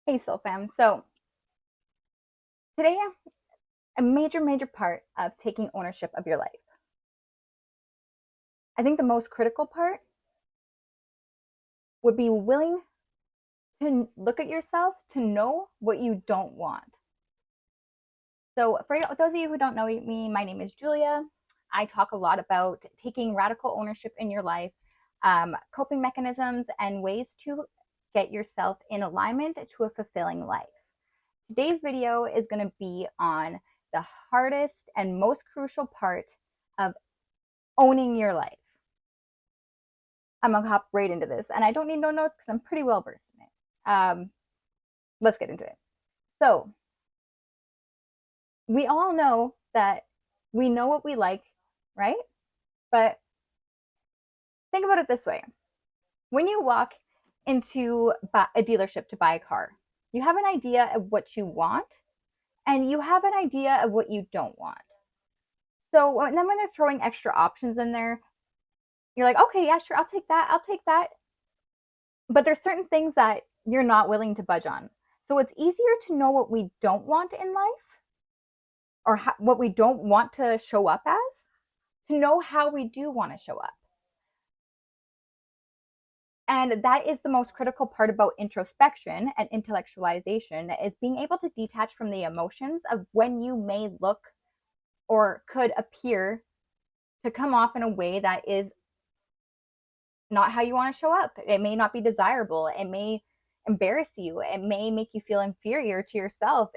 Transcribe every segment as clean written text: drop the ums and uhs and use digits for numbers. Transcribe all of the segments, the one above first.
Hey, Soul Fam. So today, a major part of taking ownership of your life. I think the most critical part would be willing to look at yourself to know what you don't want. So for those of you who don't know me, my name is Julia. I talk a lot about taking radical ownership in your life, coping mechanisms, and ways to get yourself in alignment to a fulfilling life. Today's video is going to be on the hardest and most crucial part of owning your life. I'm going to hop right into this, and I don't need no notes because I'm pretty well versed in it. Let's get into it. So, we all know that we know what we like, right? But think about it this way: when you walk into a dealership to buy a car, you have an idea of what you want, and you have an idea of what you don't want. So, and then when they're throwing extra options in there, you're like, okay, yeah, sure, I'll take that. I'll take that. But there's certain things that you're not willing to budge on. So it's easier to know what we don't want in life or what we don't want to show up as to know how we do want to show up. And that is the most critical part about introspection and intellectualization is being able to detach from the emotions of when you may look or could appear to come off in a way that is not how you want to show up. It may not be desirable. It may embarrass you. It may make you feel inferior to yourself.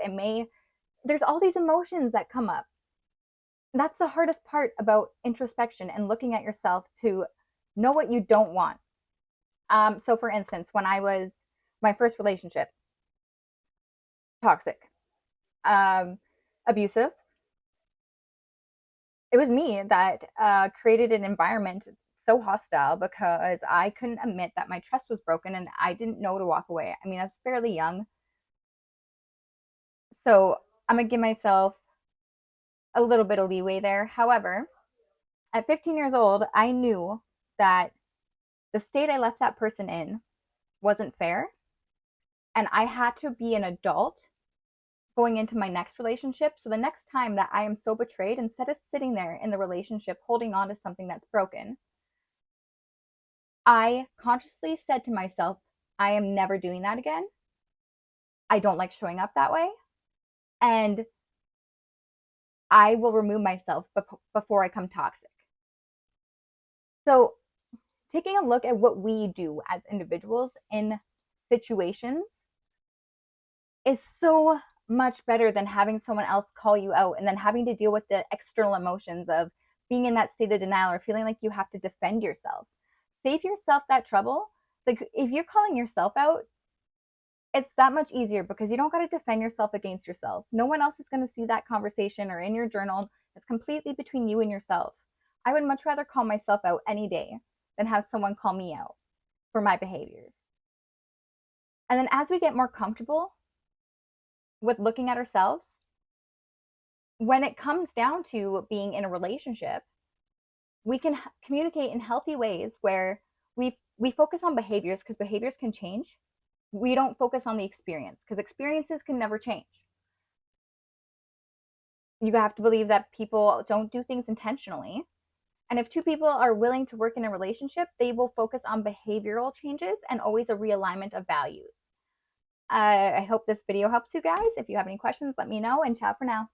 There's all these emotions that come up. That's the hardest part about introspection and looking at yourself to know what you don't want. So for instance, when I was my first relationship, toxic, abusive, it was me that created an environment so hostile because I couldn't admit that my trust was broken and I didn't know to walk away. I mean, I was fairly young. So I'm going to give myself a little bit of leeway there. However, at 15 years old, I knew that the state I left that person in wasn't fair. And I had to be an adult going into my next relationship. So the next time that I am so betrayed, instead of sitting there in the relationship holding on to something that's broken, I consciously said to myself, I am never doing that again. I don't like showing up that way. And I will remove myself before I come toxic. So, taking a look at what we do as individuals in situations is so much better than having someone else call you out and then having to deal with the external emotions of being in that state of denial or feeling like you have to defend yourself. Save yourself that trouble. Like if you're calling yourself out, it's that much easier because you don't got to defend yourself against yourself. No one else is going to see that conversation or in your journal. It's completely between you and yourself. I would much rather call myself out any day than have someone call me out for my behaviors. And then as we get more comfortable with looking at ourselves, when it comes down to being in a relationship, we can communicate in healthy ways where we focus on behaviors because behaviors can change. We don't focus on the experience because experiences can never change. You have to believe that people don't do things intentionally. And if two people are willing to work in a relationship, they will focus on behavioral changes and always a realignment of values. I hope this video helps you guys. If you have any questions, let me know, and ciao for now.